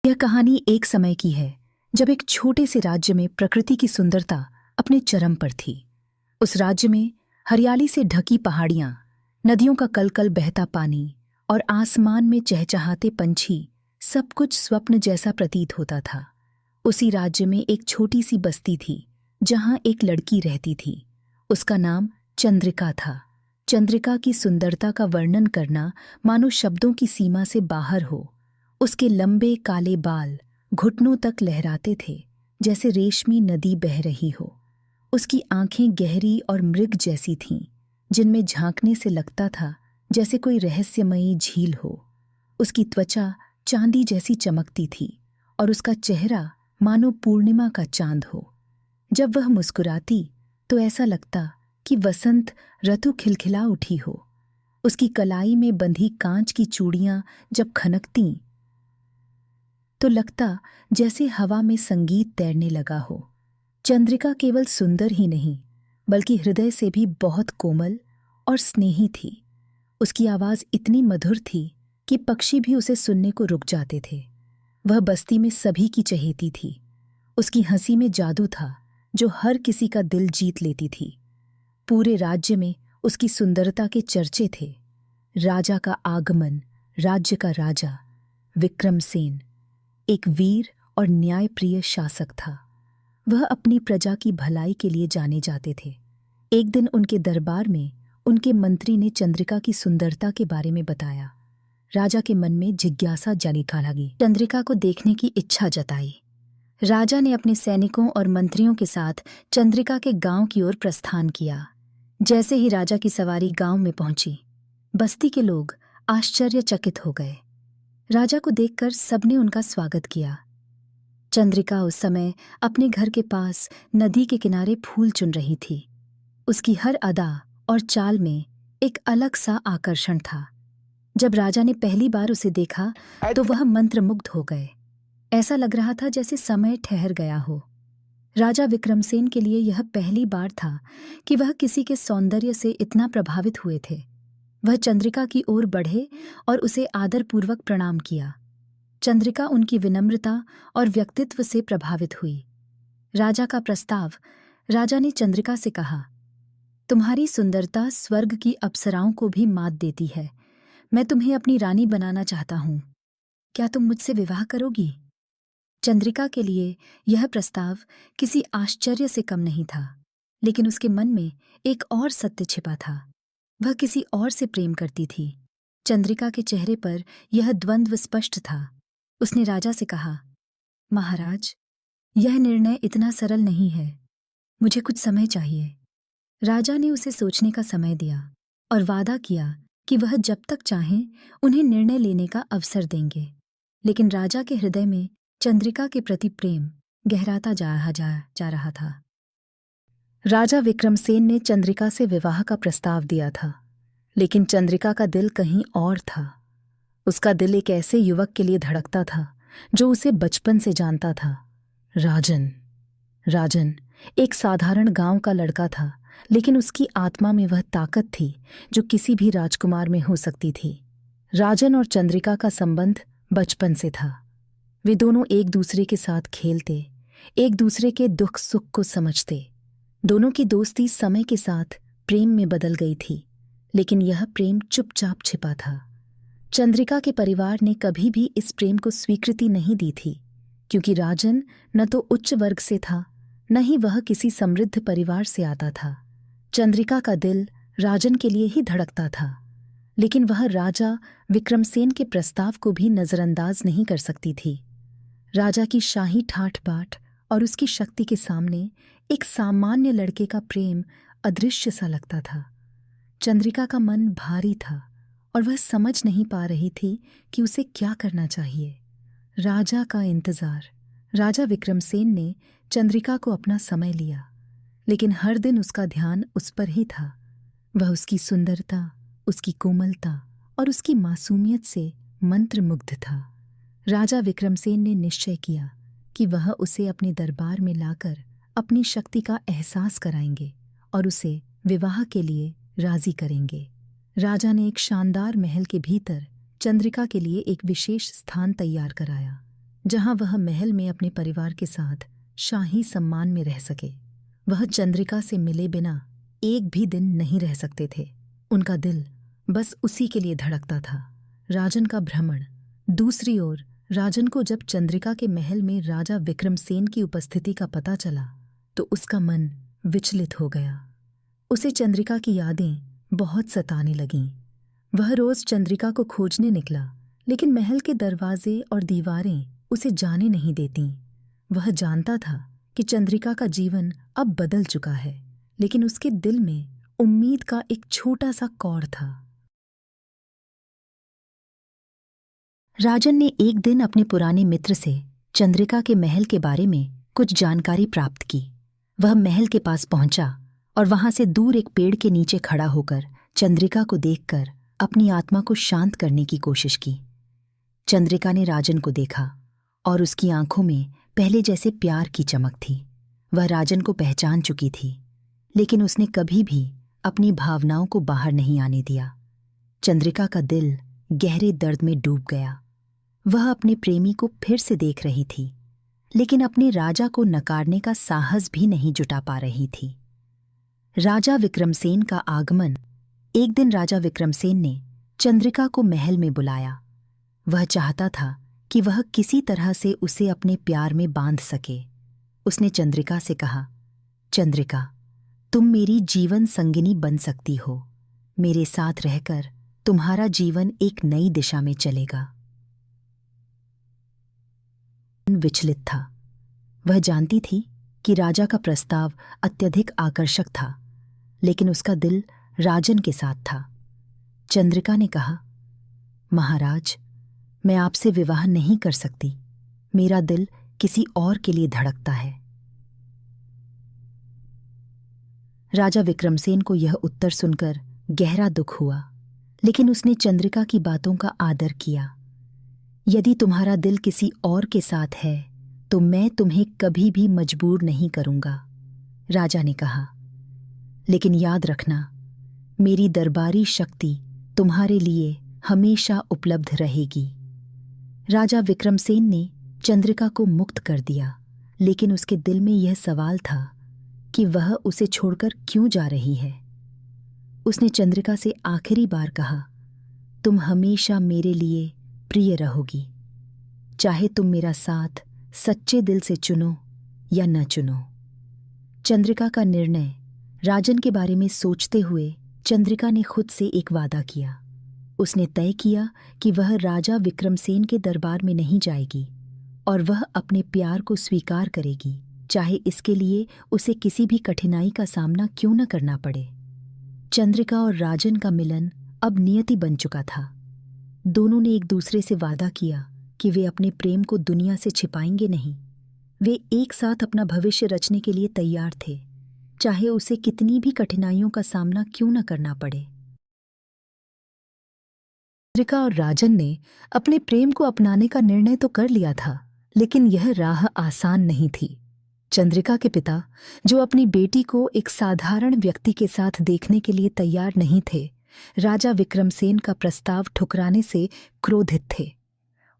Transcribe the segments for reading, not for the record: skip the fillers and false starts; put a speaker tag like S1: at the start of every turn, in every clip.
S1: यह कहानी एक समय की है जब एक छोटे से राज्य में प्रकृति की सुंदरता अपने चरम पर थी। उस राज्य में हरियाली से ढकी पहाड़ियां, नदियों का कलकल बहता पानी और आसमान में चहचहाते पंछी सब कुछ स्वप्न जैसा प्रतीत होता था। उसी राज्य में एक छोटी सी बस्ती थी जहां एक लड़की रहती थी। उसका नाम चंद्रिका था। चंद्रिका की सुंदरता का वर्णन करना मानो शब्दों की सीमा से बाहर हो। उसके लंबे काले बाल घुटनों तक लहराते थे जैसे रेशमी नदी बह रही हो। उसकी आंखें गहरी और मृग जैसी थीं, जिनमें झांकने से लगता था जैसे कोई रहस्यमयी झील हो। उसकी त्वचा चांदी जैसी चमकती थी और उसका चेहरा मानो पूर्णिमा का चांद हो। जब वह मुस्कुराती तो ऐसा लगता कि वसंत ऋतु खिलखिला उठी हो। उसकी कलाई में बंधी कांच की चूड़ियां जब खनकतीं तो लगता जैसे हवा में संगीत तैरने लगा हो। चंद्रिका केवल सुंदर ही नहीं बल्कि हृदय से भी बहुत कोमल और स्नेही थी। उसकी आवाज इतनी मधुर थी कि पक्षी भी उसे सुनने को रुक जाते थे। वह बस्ती में सभी की चहेती थी। उसकी हंसी में जादू था जो हर किसी का दिल जीत लेती थी। पूरे राज्य में उसकी सुंदरता के चर्चे थे। राजा का आगमन, राज्य का राजा विक्रमसेन एक वीर और न्यायप्रिय शासक था। वह अपनी प्रजा की भलाई के लिए जाने जाते थे। एक दिन उनके दरबार में उनके मंत्री ने चंद्रिका की सुंदरता के बारे में बताया। राजा के मन में जिज्ञासा जनिका लगी। चंद्रिका को देखने की इच्छा जताई। राजा ने अपने सैनिकों और मंत्रियों के साथ चंद्रिका के गांव की ओर प्रस्थान किया। जैसे ही राजा की सवारी गांव में पहुंची, बस्ती के लोग आश्चर्यचकित हो गए। राजा को देखकर सबने उनका स्वागत किया। चंद्रिका उस समय अपने घर के पास नदी के किनारे फूल चुन रही थी। उसकी हर अदा और चाल में एक अलग सा आकर्षण था। जब राजा ने पहली बार उसे देखा तो वह मंत्रमुग्ध हो गए। ऐसा लग रहा था जैसे समय ठहर गया हो। राजा विक्रमसेन के लिए यह पहली बार था कि वह किसी के सौंदर्य से इतना प्रभावित हुए थे। वह चंद्रिका की ओर बढ़े और उसे आदरपूर्वक प्रणाम किया। चंद्रिका उनकी विनम्रता और व्यक्तित्व से प्रभावित हुई। राजा का प्रस्ताव। राजा ने चंद्रिका से कहा, तुम्हारी सुंदरता स्वर्ग की अप्सराओं को भी मात देती है। मैं तुम्हें अपनी रानी बनाना चाहता हूँ। क्या तुम मुझसे विवाह करोगी? चंद्रिका के लिए यह प्रस्ताव किसी आश्चर्य से कम नहीं था, लेकिन उसके मन में एक और सत्य छिपा था। वह किसी और से प्रेम करती थी। चंद्रिका के चेहरे पर यह द्वंद्व स्पष्ट था। उसने राजा से कहा, महाराज, यह निर्णय इतना सरल नहीं है। मुझे कुछ समय चाहिए। राजा ने उसे सोचने का समय दिया और वादा किया कि वह जब तक चाहें उन्हें निर्णय लेने का अवसर देंगे। लेकिन राजा के हृदय में चंद्रिका के प्रति प्रेम गहराता जा रहा था। राजा विक्रमसेन ने चंद्रिका से विवाह का प्रस्ताव दिया था, लेकिन चंद्रिका का दिल कहीं और था। उसका दिल एक ऐसे युवक के लिए धड़कता था जो उसे बचपन से जानता था। राजन एक साधारण गांव का लड़का था, लेकिन उसकी आत्मा में वह ताकत थी जो किसी भी राजकुमार में हो सकती थी। राजन और चंद्रिका का संबंध बचपन से था। वे दोनों एक दूसरे के साथ खेलते, एक दूसरे के दुख सुख को समझते। दोनों की दोस्ती समय के साथ प्रेम में बदल गई थी, लेकिन यह प्रेम चुपचाप छिपा था। चंद्रिका के परिवार ने कभी भी इस प्रेम को स्वीकृति नहीं दी थी, क्योंकि राजन न तो उच्च वर्ग से था, न ही वह किसी समृद्ध परिवार से आता था। चंद्रिका का दिल राजन के लिए ही धड़कता था, लेकिन वह राजा विक्रमसेन के प्रस्ताव को भी नजरअंदाज नहीं कर सकती थी। राजा की शाही ठाठ बाट और उसकी शक्ति के सामने एक सामान्य लड़के का प्रेम अदृश्य सा लगता था। चंद्रिका का मन भारी था और वह समझ नहीं पा रही थी कि उसे क्या करना चाहिए। राजा का इंतजार। राजा विक्रमसेन ने चंद्रिका को अपना समय लिया, लेकिन हर दिन उसका ध्यान उस पर ही था। वह उसकी सुंदरता, उसकी कोमलता और उसकी मासूमियत से मंत्रमुग्ध था। राजा विक्रमसेन ने निश्चय किया कि वह उसे अपने दरबार में लाकर अपनी शक्ति का एहसास कराएंगे और उसे विवाह के लिए राजी करेंगे। राजा ने एक शानदार महल के भीतर चंद्रिका के लिए एक विशेष स्थान तैयार कराया, जहां वह महल में अपने परिवार के साथ शाही सम्मान में रह सके। वह चंद्रिका से मिले बिना एक भी दिन नहीं रह सकते थे। उनका दिल बस उसी के लिए धड़कता था, राजन का भ्रमण। दूसरी ओर राजन को जब चंद्रिका के महल में राजा विक्रमसेन की उपस्थिति का पता चला तो उसका मन विचलित हो गया। उसे चंद्रिका की यादें बहुत सताने लगीं। वह रोज चंद्रिका को खोजने निकला, लेकिन महल के दरवाजे और दीवारें उसे जाने नहीं देतीं। वह जानता था कि चंद्रिका का जीवन अब बदल चुका है, लेकिन उसके दिल में उम्मीद का एक छोटा सा कौर था। राजन ने एक दिन अपने पुराने मित्र से चंद्रिका के महल के बारे में कुछ जानकारी प्राप्त की। वह महल के पास पहुंचा और वहां से दूर एक पेड़ के नीचे खड़ा होकर चंद्रिका को देखकर अपनी आत्मा को शांत करने की कोशिश की। चंद्रिका ने राजन को देखा और उसकी आंखों में पहले जैसे प्यार की चमक थी। वह राजन को पहचान चुकी थी, लेकिन उसने कभी भी अपनी भावनाओं को बाहर नहीं आने दिया। चंद्रिका का दिल गहरे दर्द में डूब गया। वह अपने प्रेमी को फिर से देख रही थी, लेकिन अपने राजा को नकारने का साहस भी नहीं जुटा पा रही थी। राजा विक्रमसेन का आगमन। एक दिन राजा विक्रमसेन ने चंद्रिका को महल में बुलाया। वह चाहता था कि वह किसी तरह से उसे अपने प्यार में बांध सके। उसने चंद्रिका से कहा, चंद्रिका, तुम मेरी जीवन संगिनी बन सकती हो। मेरे साथ रहकर तुम्हारा जीवन एक नई दिशा में चलेगा। विचलित था। वह जानती थी कि राजा का प्रस्ताव अत्यधिक आकर्षक था, लेकिन उसका दिल राजन के साथ था। चंद्रिका ने कहा, महाराज, मैं आपसे विवाह नहीं कर सकती। मेरा दिल किसी और के लिए धड़कता है। राजा विक्रमसेन को यह उत्तर सुनकर गहरा दुख हुआ, लेकिन उसने चंद्रिका की बातों का आदर किया। यदि तुम्हारा दिल किसी और के साथ है तो मैं तुम्हें कभी भी मजबूर नहीं करूंगा, राजा ने कहा। लेकिन याद रखना, मेरी दरबारी शक्ति तुम्हारे लिए हमेशा उपलब्ध रहेगी। राजा विक्रमसेन ने चंद्रिका को मुक्त कर दिया, लेकिन उसके दिल में यह सवाल था कि वह उसे छोड़कर क्यों जा रही है। उसने चंद्रिका से आखिरी बार कहा, तुम हमेशा मेरे लिए प्रिय रहोगी, चाहे तुम मेरा साथ सच्चे दिल से चुनो या न चुनो। चंद्रिका का निर्णय। राजन के बारे में सोचते हुए चंद्रिका ने खुद से एक वादा किया। उसने तय किया कि वह राजा विक्रमसेन के दरबार में नहीं जाएगी और वह अपने प्यार को स्वीकार करेगी, चाहे इसके लिए उसे किसी भी कठिनाई का सामना क्यों न करना पड़े। चंद्रिका और राजन का मिलन अब नियति बन चुका था। दोनों ने एक दूसरे से वादा किया कि वे अपने प्रेम को दुनिया से छिपाएंगे नहीं। वे एक साथ अपना भविष्य रचने के लिए तैयार थे, चाहे उसे कितनी भी कठिनाइयों का सामना क्यों न करना पड़े। चंद्रिका और राजन ने अपने प्रेम को अपनाने का निर्णय तो कर लिया था, लेकिन यह राह आसान नहीं थी। चंद्रिका के पिता, जो अपनी बेटी को एक साधारण व्यक्ति के साथ देखने के लिए तैयार नहीं थे, राजा विक्रमसेन का प्रस्ताव ठुकराने से क्रोधित थे।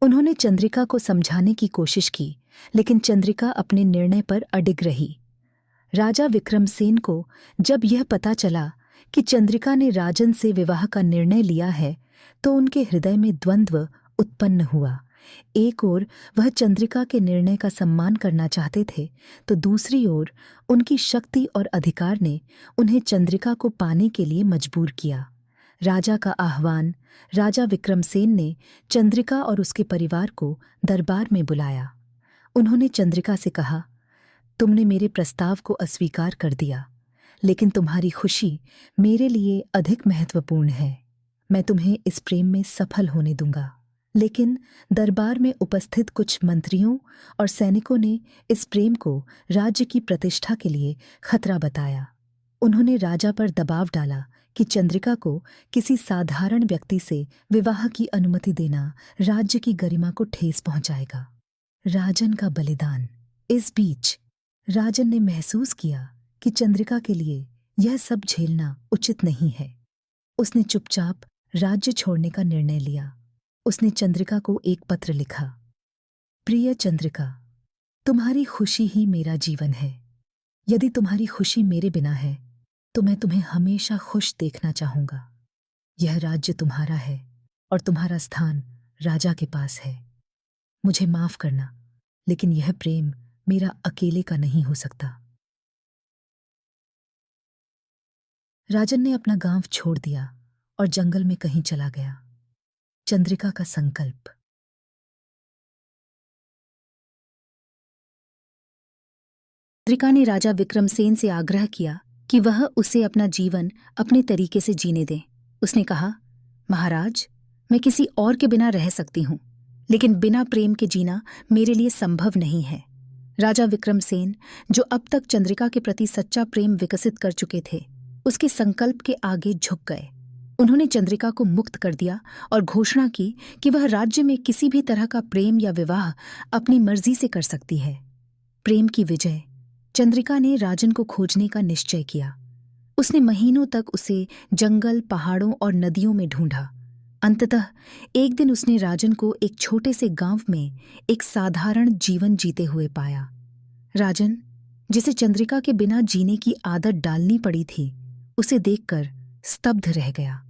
S1: उन्होंने चंद्रिका को समझाने की कोशिश की, लेकिन चंद्रिका अपने निर्णय पर अडिग रही। राजा विक्रमसेन को जब यह पता चला कि चंद्रिका ने राजन से विवाह का निर्णय लिया है, तो उनके हृदय में द्वंद्व उत्पन्न हुआ। एक ओर वह चंद्रिका के निर्णय का सम्मान करना चाहते थे, तो दूसरी ओर उनकी शक्ति और अधिकार ने उन्हें चंद्रिका को पाने के लिए मजबूर किया। राजा का आह्वान। राजा विक्रमसेन ने चंद्रिका और उसके परिवार को दरबार में बुलाया। उन्होंने चंद्रिका से कहा, तुमने मेरे प्रस्ताव को अस्वीकार कर दिया, लेकिन तुम्हारी खुशी मेरे लिए अधिक महत्वपूर्ण है। मैं तुम्हें इस प्रेम में सफल होने दूंगा। लेकिन दरबार में उपस्थित कुछ मंत्रियों और सैनिकों ने इस प्रेम को राज्य की प्रतिष्ठा के लिए खतरा बताया। उन्होंने राजा पर दबाव डाला कि चंद्रिका को किसी साधारण व्यक्ति से विवाह की अनुमति देना राज्य की गरिमा को ठेस पहुंचाएगा। राजन का बलिदान। इस बीच राजन ने महसूस किया कि चंद्रिका के लिए यह सब झेलना उचित नहीं है। उसने चुपचाप राज्य छोड़ने का निर्णय लिया। उसने चंद्रिका को एक पत्र लिखा। प्रिय चंद्रिका, तुम्हारी खुशी ही मेरा जीवन है। यदि तुम्हारी खुशी मेरे बिना है तो मैं तुम्हें हमेशा खुश देखना चाहूंगा। यह राज्य तुम्हारा है और तुम्हारा स्थान राजा के पास है। मुझे माफ करना, लेकिन यह प्रेम मेरा अकेले का नहीं हो सकता। राजन ने अपना गांव छोड़ दिया और जंगल में कहीं चला गया। चंद्रिका का संकल्प। चंद्रिका ने राजा विक्रमसेन से आग्रह किया कि वह उसे अपना जीवन अपने तरीके से जीने दे। उसने कहा, महाराज, मैं किसी और के बिना रह सकती हूँ, लेकिन बिना प्रेम के जीना मेरे लिए संभव नहीं है। राजा विक्रमसेन, जो अब तक चंद्रिका के प्रति सच्चा प्रेम विकसित कर चुके थे, उसके संकल्प के आगे झुक गए। उन्होंने चंद्रिका को मुक्त कर दिया और घोषणा की कि वह राज्य में किसी भी तरह का प्रेम या विवाह अपनी मर्जी से कर सकती है। प्रेम की विजय। चंद्रिका ने राजन को खोजने का निश्चय किया। उसने महीनों तक उसे जंगल, पहाड़ों और नदियों में ढूंढा। अंततः एक दिन उसने राजन को एक छोटे से गांव में एक साधारण जीवन जीते हुए पाया। राजन, जिसे चंद्रिका के बिना जीने की आदत डालनी पड़ी थी, उसे देखकर स्तब्ध रह गया।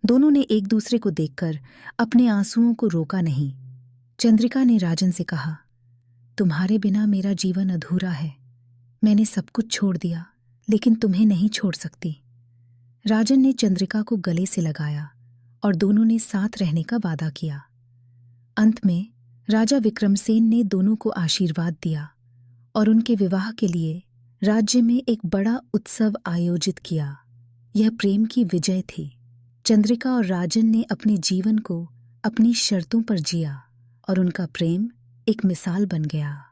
S1: दोनों ने एक दूसरे को देखकर अपने आंसुओं को रोका नहीं। चंद्रिका ने राजन से कहा, तुम्हारे बिना मेरा जीवन अधूरा है। मैंने सब कुछ छोड़ दिया, लेकिन तुम्हें नहीं छोड़ सकती। राजन ने चंद्रिका को गले से लगाया और दोनों ने साथ रहने का वादा किया। अंत में राजा विक्रमसेन ने दोनों को आशीर्वाद दिया और उनके विवाह के लिए राज्य में एक बड़ा उत्सव आयोजित किया। यह प्रेम की विजय थी। चंद्रिका और राजन ने अपने जीवन को अपनी शर्तों पर जिया और उनका प्रेम एक मिसाल बन गया।